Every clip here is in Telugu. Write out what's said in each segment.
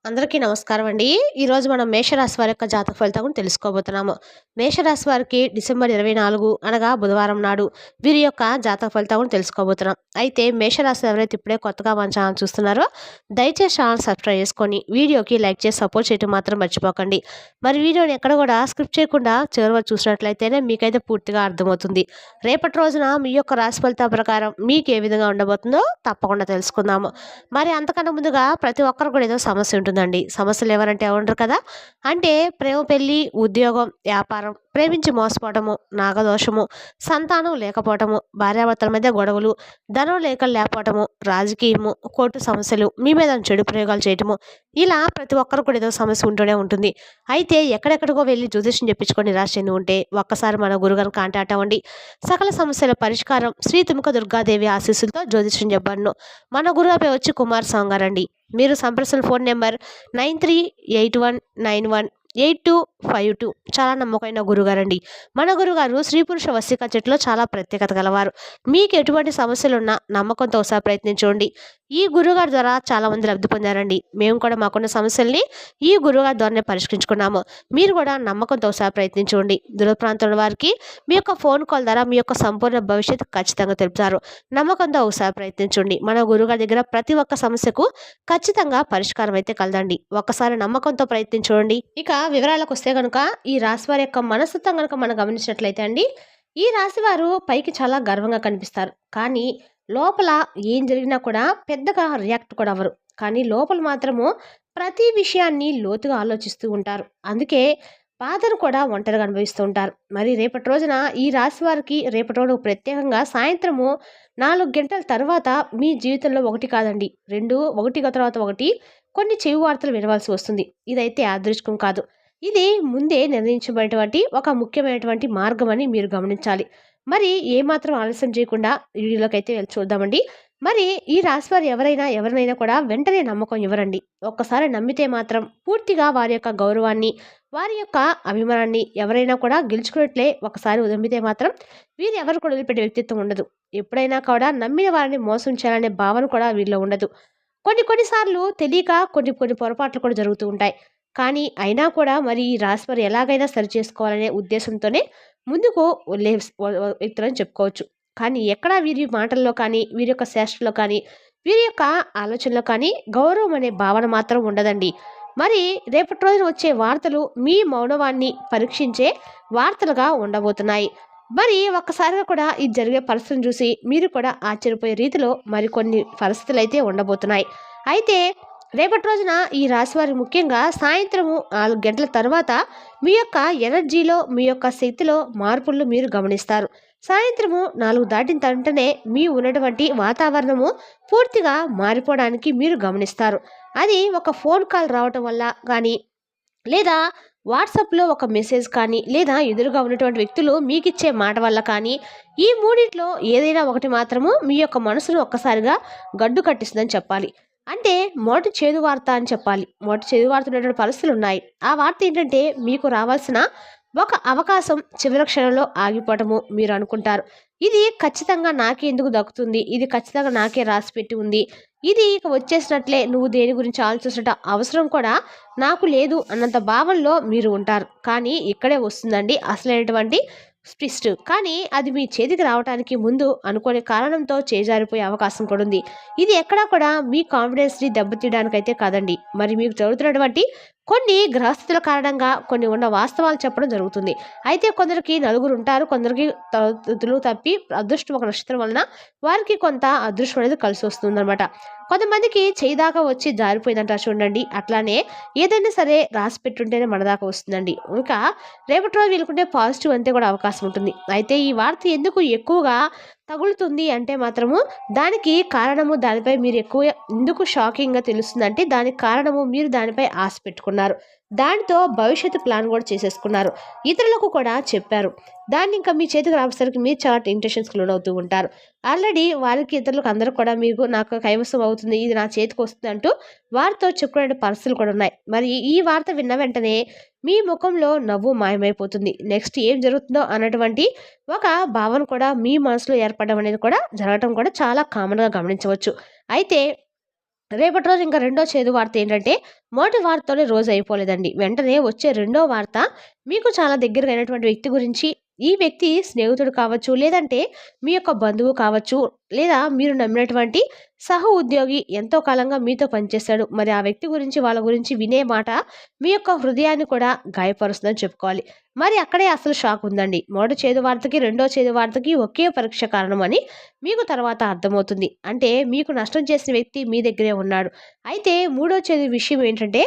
అందరికీ నమస్కారం అండి. ఈరోజు మనం మేషరాశి వారి యొక్క జాతక ఫలితం తెలుసుకోబోతున్నాము. మేషరాశి వారికి డిసెంబర్ 24 అనగా బుధవారం నాడు వీరి యొక్క జాతక ఫలితం తెలుసుకోబోతున్నాం. అయితే మేషరాశి ఎవరైతే ఇప్పుడే కొత్తగా మన ఛానల్ చూస్తున్నారో దయచేసి ఛానల్ సబ్స్క్రైబ్ చేసుకొని వీడియోకి లైక్ చేసి సపోర్ట్ చేయడం మాత్రం మర్చిపోకండి. మరి వీడియోని ఎక్కడ కూడా స్క్రిప్ట్ చేయకుండా చివరి వరకు చూసినట్లయితేనే మీకైతే పూర్తిగా అర్థమవుతుంది. రేపటి రోజున మీ యొక్క రాశి ఫలితాల ప్రకారం మీకు ఏ విధంగా ఉండబోతుందో తప్పకుండా తెలుసుకుందాము. మరి అంతకన్నా ముందుగా ప్రతి ఒక్కరు కూడా ఏదో సమస్య ఉంటుందండి. సమస్యలు ఎవరంటే ఎవరుంటారు కదా! అంటే ప్రేమ పెళ్లి, ఉద్యోగం, వ్యాపారం, ప్రేమించి మోసపోవడము, నాగదోషము, సంతానం లేకపోవటము, భార్యాభర్తల మధ్య గొడవలు, ధనం లేకపోవటము, రాజకీయము, కోర్టు సమస్యలు, మీ మీద చెడు ప్రయోగాలు చేయటము, ఇలా ప్రతి ఒక్కరు కూడా ఏదో సమస్య ఉంటూనే ఉంటుంది. అయితే ఎక్కడెక్కడికో వెళ్ళి జ్యోతిష్యం చెప్పించుకొని నిరాశ చెంది ఉంటే ఒక్కసారి మన గురుగారిని కాంటాక్ట్ అవ్వండి. సకల సమస్యల పరిష్కారం శ్రీ తుముక దుర్గాదేవి ఆశీస్సులతో జ్యోతిష్యం చెప్పబడును. మన గురుగారి పేరు వచ్చి కుమార్ స్వామి గారండి. మీరు సంప్రదించిన ఫోన్ నెంబర్ 9381918252. చాలా నమ్మకమైన గురుగారండి. మన గురుగారు స్త్రీ పురుష వశీకరణ చెట్టులో చాలా ప్రత్యేకత గలవారు. మీకు ఎటువంటి సమస్యలున్నా నమ్మకంతో ఒకసారి ప్రయత్నించండి. ఈ గురుగారి ద్వారా చాలా మంది లబ్ధి పొందారండి. మేము కూడా మాకున్న సమస్యల్ని ఈ గురుగారి ద్వారానే పరిష్కరించుకున్నాము. మీరు కూడా నమ్మకంతో ఒకసారి ప్రయత్నించండి. దూర ప్రాంతాల వారికి మీ యొక్క ఫోన్ కాల్ ద్వారా మీ యొక్క సంపూర్ణ భవిష్యత్తు ఖచ్చితంగా తెలుపుతారు. నమ్మకంతో ఒకసారి ప్రయత్నించండి. మన గురుగారి దగ్గర ప్రతి ఒక్క సమస్యకు ఖచ్చితంగా పరిష్కారం అయితే కలదండి. ఒక్కసారి నమ్మకంతో ప్రయత్నించండి. ఇక వివరాలకు వస్తే కనుక ఈ రాశి వారి యొక్క మనస్తత్వం కనుక మనం గమనించినట్లయితే అండి, ఈ రాశి వారు పైకి చాలా గర్వంగా కనిపిస్తారు. కానీ లోపల ఏం జరిగినా కూడా పెద్దగా రియాక్ట్ కూడా అవ్వరు. కానీ లోపల మాత్రము ప్రతి విషయాన్ని లోతుగా ఆలోచిస్తూ ఉంటారు. అందుకే బాధను కూడా ఒంటరిగా అనుభవిస్తూ ఉంటారు. మరి రేపటి రోజున ఈ రాశి వారికి రేపటి రోజు ప్రత్యేకంగా సాయంత్రము 4 గంటల తర్వాత మీ జీవితంలో ఒకటి కాదండి, రెండు, ఒకటి తర్వాత ఒకటి కొన్ని చెవి వార్తలు వినవలసి వస్తుంది. ఇదైతే యాదృచ్ఛికం కాదు. ఇది ముందే నిర్ణయించబడినటువంటి ఒక ముఖ్యమైనటువంటి మార్గం అని మీరు గమనించాలి. మరి ఏమాత్రం ఆలస్యం చేయకుండా వీడియోలోకి అయితే వెళ్ళి చూద్దామండి. మరి ఈ రాశివారు ఎవరినైనా కూడా వెంటనే నమ్మకం ఇవ్వరండి. ఒక్కసారి నమ్మితే మాత్రం పూర్తిగా వారి యొక్క గౌరవాన్ని, వారి యొక్క అభిమానాన్ని ఎవరైనా కూడా గెలుచుకున్నట్లే. ఒకసారి నమ్మితే మాత్రం వీరు ఎవరు కూడా వదిలిపెట్టే వ్యక్తిత్వం ఉండదు. ఎప్పుడైనా కూడా నమ్మిన వారిని మోసం చేయాలనే భావన కూడా వీరిలో ఉండదు. కొన్నిసార్లు తెలియక కొన్ని కొన్ని పొరపాట్లు కూడా జరుగుతూ ఉంటాయి. కానీ అయినా కూడా మరి ఈ రాశివారు ఎలాగైనా సరి చేసుకోవాలనే ఉద్దేశంతోనే ముందుకు వ్యక్తులని చెప్పుకోవచ్చు. కానీ ఎక్కడా వీరి మాటల్లో కానీ, వీరి యొక్క చేష్టల్లో కానీ, వీరి యొక్క ఆలోచనలో కానీ గౌరవం అనే భావన మాత్రం ఉండదండి. మరి రేపటి రోజున వచ్చే వార్తలు మీ మౌనవాన్ని పరీక్షించే వార్తలుగా ఉండబోతున్నాయి. మరి ఒక్కసారిగా కూడా ఇది జరిగే పరిస్థితిని చూసి మీరు కూడా ఆశ్చర్యపోయే రీతిలో మరికొన్ని పరిస్థితులు అయితే ఉండబోతున్నాయి. అయితే రేపటి రోజున ఈ రాశివారి ముఖ్యంగా సాయంత్రము 4 గంటల తర్వాత మీ యొక్క ఎనర్జీలో, మీ యొక్క శక్తిలో మార్పులను మీరు గమనిస్తారు. సాయంత్రము 4 దాటిన వెంటనే మీ ఉన్నటువంటి వాతావరణము పూర్తిగా మారిపోవడానికి మీరు గమనిస్తారు. అది ఒక ఫోన్ కాల్ రావటం వల్ల కానీ, లేదా వాట్సాప్లో ఒక మెసేజ్ కానీ, లేదా ఎదురుగా ఉన్నటువంటి వ్యక్తులు మీకిచ్చే మాట వల్ల కానీ, ఈ మూడిట్లో ఏదైనా ఒకటి మాత్రము మీ యొక్క మనసును ఒక్కసారిగా గడ్డు కట్టిస్తుందని చెప్పాలి. అంటే మొదటి చేదు వార్త అని చెప్పాలి. మొదటి చేదు వార్త ఉన్నటువంటి పరిస్థితులు ఉన్నాయి. ఆ వార్త ఏంటంటే మీకు రావాల్సిన ఒక అవకాశం చివరి క్షణంలో ఆగిపోవటము మీరు అనుకుంటారు. ఇది ఖచ్చితంగా నాకే ఎందుకు దక్కుతుంది, ఇది ఖచ్చితంగా నాకే రాసి పెట్టి ఉంది, ఇది ఇక వచ్చేసినట్లే, నువ్వు దేని గురించి ఆలోచించట అవసరం కూడా నాకు లేదు అన్నంత భావనలో మీరు ఉంటారు. కానీ ఇక్కడే వస్తుందండి అసలైనటువంటి ట్విస్ట్. కానీ అది మీ చేతికి రావడానికి ముందు అనుకోని కారణంతో చేజారిపోయే అవకాశం కూడా ఉంది. ఇది ఎక్కడా కూడా మీ కాన్ఫిడెన్స్ని దెబ్బతీయడానికైతే కాదండి. మరి మీకు జరుగుతున్నటువంటి కొన్ని గ్రహస్థితుల కారణంగా కొన్ని ఉన్న వాస్తవాలు చెప్పడం జరుగుతుంది. అయితే కొందరికి నలుగురు ఉంటారు, కొందరికి తులు తప్పి అదృష్టం ఒక నక్షత్రం వలన వారికి కొంత అదృష్టం అనేది కలిసి వస్తుందన్నమాట. కొంతమందికి చేయి దాకా వచ్చి జారిపోయిందంటారు చూడండి. అట్లానే ఏదైనా సరే రాసి పెట్టుంటేనే మన దాకా వస్తుందండి. ఇంకా రేపటి రోజు వీళ్ళకుంటే పాజిటివ్ అంతే కూడా అవకాశం ఉంటుంది. అయితే ఈ వార్త ఎందుకు ఎక్కువగా తగులుతుంది అంటే మాత్రము దానికి కారణము, దానిపై మీరు ఎక్కువ ఎందుకు షాకింగ్గా తెలుస్తుందంటే దానికి కారణము మీరు దానిపై ఆశ పెట్టుకున్నారు. దానితో భవిష్యత్తు ప్లాన్ కూడా చేసేసుకున్నారు. ఇతరులకు కూడా చెప్పారు. దాన్ని ఇంకా మీ చేతికి రాసేసరికి మీరు చాలా టెన్షన్స్కి లోనవుతూ ఉంటారు. ఆల్రెడీ వారికి, ఇతరులకు అందరూ కూడా మీకు నాకు కైవసం అవుతుంది, ఇది నా చేతికి వస్తుంది అంటూ వారితో చెప్పుకునే పరిస్థితులు కూడా ఉన్నాయి. మరి ఈ వార్త విన్న వెంటనే మీ ముఖంలో నవ్వు మాయమైపోతుంది. నెక్స్ట్ ఏం జరుగుతుందో అన్నటువంటి ఒక భావన కూడా మీ మనసులో ఏర్పడడం అనేది కూడా జరగడం కూడా చాలా కామన్గా గమనించవచ్చు. అయితే రేపటి రోజు ఇంకా రెండో చేదు వార్త ఏంటంటే, మొదటి వార్తతోనే రోజు అయిపోలేదండి. వెంటనే వచ్చే రెండో వార్త మీకు చాలా దగ్గరగా అయినటువంటి వ్యక్తి గురించి, ఈ వ్యక్తి స్నేహితుడు కావచ్చు, లేదంటే మీ యొక్క బంధువు కావచ్చు, లేదా మీరు నమ్మినటువంటి సహ ఉద్యోగి ఎంతో కాలంగా మీతో పనిచేశాడు. మరి ఆ వ్యక్తి గురించి, వాళ్ళ గురించి వినే మాట మీ యొక్క హృదయాన్ని కూడా గాయపరుస్తుందని చెప్పుకోవాలి. మరి అక్కడే అసలు షాక్ ఉందండి. మొదటి చేదు వార్తకి, రెండో చేదు వార్తకి ఒకే పరీక్ష కారణమని మీకు తర్వాత అర్థమవుతుంది. అంటే మీకు నష్టం చేసిన వ్యక్తి మీ దగ్గరే ఉన్నాడు. అయితే మూడో చేదు విషయం ఏంటంటే,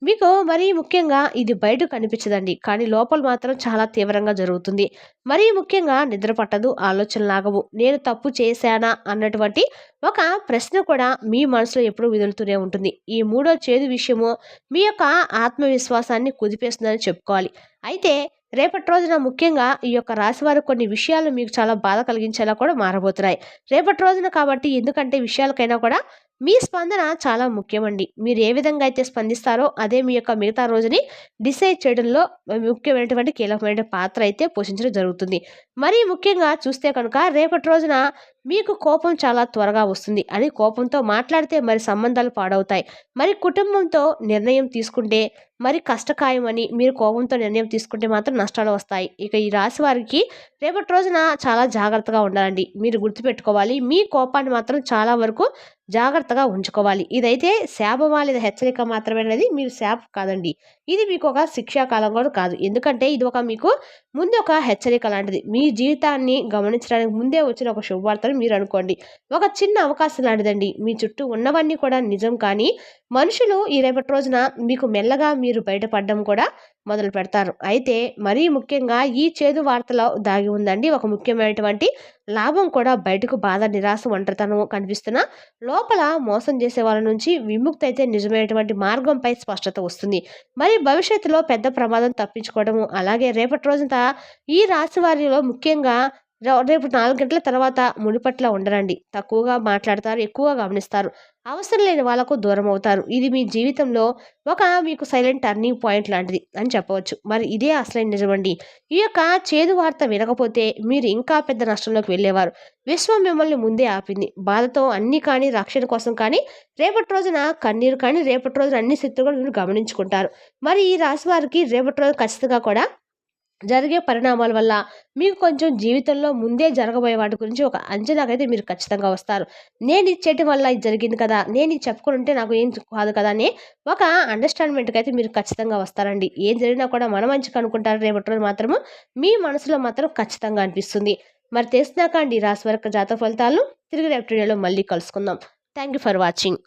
మీకు మరీ ముఖ్యంగా ఇది బయటకు కనిపించదండి. కానీ లోపల మాత్రం చాలా తీవ్రంగా జరుగుతుంది. మరీ ముఖ్యంగా నిద్ర పట్టదు, ఆలోచనలాగవు. నేను తప్పు చేశానా అన్నటువంటి ఒక ప్రశ్న కూడా మీ మనసులో ఎప్పుడూ మెదులుతూనే ఉంటుంది. ఈ మూడో చేదు విషయము మీ యొక్క ఆత్మవిశ్వాసాన్ని కుదిపేస్తుందని చెప్పుకోవాలి. అయితే రేపటి రోజున ముఖ్యంగా ఈ యొక్క రాశివారు కొన్ని విషయాలు మీకు చాలా బాధ కలిగించేలా కూడా మారబోతున్నాయి. రేపటి రోజున కాబట్టి ఎందుకంటే విషయాలకైనా కూడా మీ స్పందన చాలా ముఖ్యమండి. మీరు ఏ విధంగా అయితే స్పందిస్తారో అదే మీ యొక్క మిగతా రోజుని డిసైడ్ చేయడంలో ముఖ్యమైనటువంటి కీలకమైన పాత్ర అయితే పోషించడం జరుగుతుంది. మరీ ముఖ్యంగా చూస్తే కనుక రేపటి రోజున మీకు కోపం చాలా త్వరగా వస్తుంది. అని కోపంతో మాట్లాడితే మరి సంబంధాలు పాడవుతాయి. మరి కుటుంబంతో నిర్ణయం తీసుకుంటే మరి కష్టకాయమని మీరు కోపంతో నిర్ణయం తీసుకుంటే మాత్రం నష్టాలు వస్తాయి. ఇక ఈ రాశి వారికి రేపటి రోజున చాలా జాగ్రత్తగా ఉండాలండి. మీరు గుర్తుపెట్టుకోవాలి. మీ కోపాన్ని మాత్రం చాలా వరకు జాగ్రత్తగా ఉంచుకోవాలి. ఇదైతే శాపమా లేదా హెచ్చరిక మాత్రమే అనేది మీరు శాపం కాదండి. ఇది మీకు ఒక శిక్షాకాలం కూడా కాదు. ఎందుకంటే ఇది ఒక మీకు ముందు ఒక హెచ్చరిక లాంటిది. మీ జీవితాన్ని గమనించడానికి ముందే వచ్చిన ఒక శుభవార్తని మీరు అనుకోండి. ఒక చిన్న అవకాశం లాంటిదండి. మీ చుట్టూ ఉన్నవన్నీ కూడా నిజం కానీ మనుషులు ఈ రేపటి రోజున మీకు మెల్లగా మీరు బయటపడడం కూడా మొదలు పెడతారు. అయితే మరీ ముఖ్యంగా ఈ చేదు వార్తలో దాగి ఉందండి ఒక ముఖ్యమైనటువంటి లాభం కూడా. బయటకు బాధ, నిరాశ, ఒంటరితనం కనిపిస్తున్న లోపల మోసం చేసే వాళ్ళ నుంచి విముక్తి అయితే నిజమైనటువంటి మార్గంపై స్పష్టత వస్తుంది. మరి భవిష్యత్తులో పెద్ద ప్రమాదం తప్పించుకోవడము, అలాగే రేపటి రోజున ఈ రాశి వారిలో ముఖ్యంగా రేపు 4 గంటల తర్వాత ముడిపట్ల ఉండరండి. తక్కువగా మాట్లాడతారు, ఎక్కువగా గమనిస్తారు. అవసరం లేని వాళ్ళకు దూరం అవుతారు. ఇది మీ జీవితంలో ఒక మీకు సైలెంట్ టర్నింగ్ పాయింట్ లాంటిది అని చెప్పవచ్చు. మరి ఇదే అసలైన నిజమండి. ఈ యొక్క చేదు వార్త వినకపోతే మీరు ఇంకా పెద్ద నష్టంలోకి వెళ్ళేవారు. విశ్వం మిమ్మల్ని ముందే ఆపింది. బాధతో అన్ని కానీ రక్షణ కోసం కానీ రేపటి రోజున కన్నీరు కానీ రేపటి రోజున అన్ని శత్రువులు కూడా మీరు గమనించుకుంటారు. మరి ఈ రాశి వారికి రేపటి రోజు ఖచ్చితంగా కూడా జరిగే పరిణామాల వల్ల మీకు కొంచెం జీవితంలో ముందే జరగబోయే వాటి గురించి ఒక అంచనాకైతే మీరు ఖచ్చితంగా వస్తారు. నేను ఇది చేయటం వల్ల ఇది జరిగింది కదా, నేను ఇది చెప్పుకొని ఉంటే నాకు ఏం కాదు కదా అని ఒక అండర్స్టాండ్మెంట్కి అయితే మీరు ఖచ్చితంగా వస్తారండి. ఏం జరిగినా కూడా మన మంచిగా అనుకుంటారు రేపటి రోజు మాత్రము మీ మనసులో మాత్రం ఖచ్చితంగా అనిపిస్తుంది. మరి తెలిసినాక అండి రాశి వారి జాతక ఫలితాలను తిరిగి రేపటి వీడియోలో మళ్ళీ కలుసుకుందాం. Thank you for watching.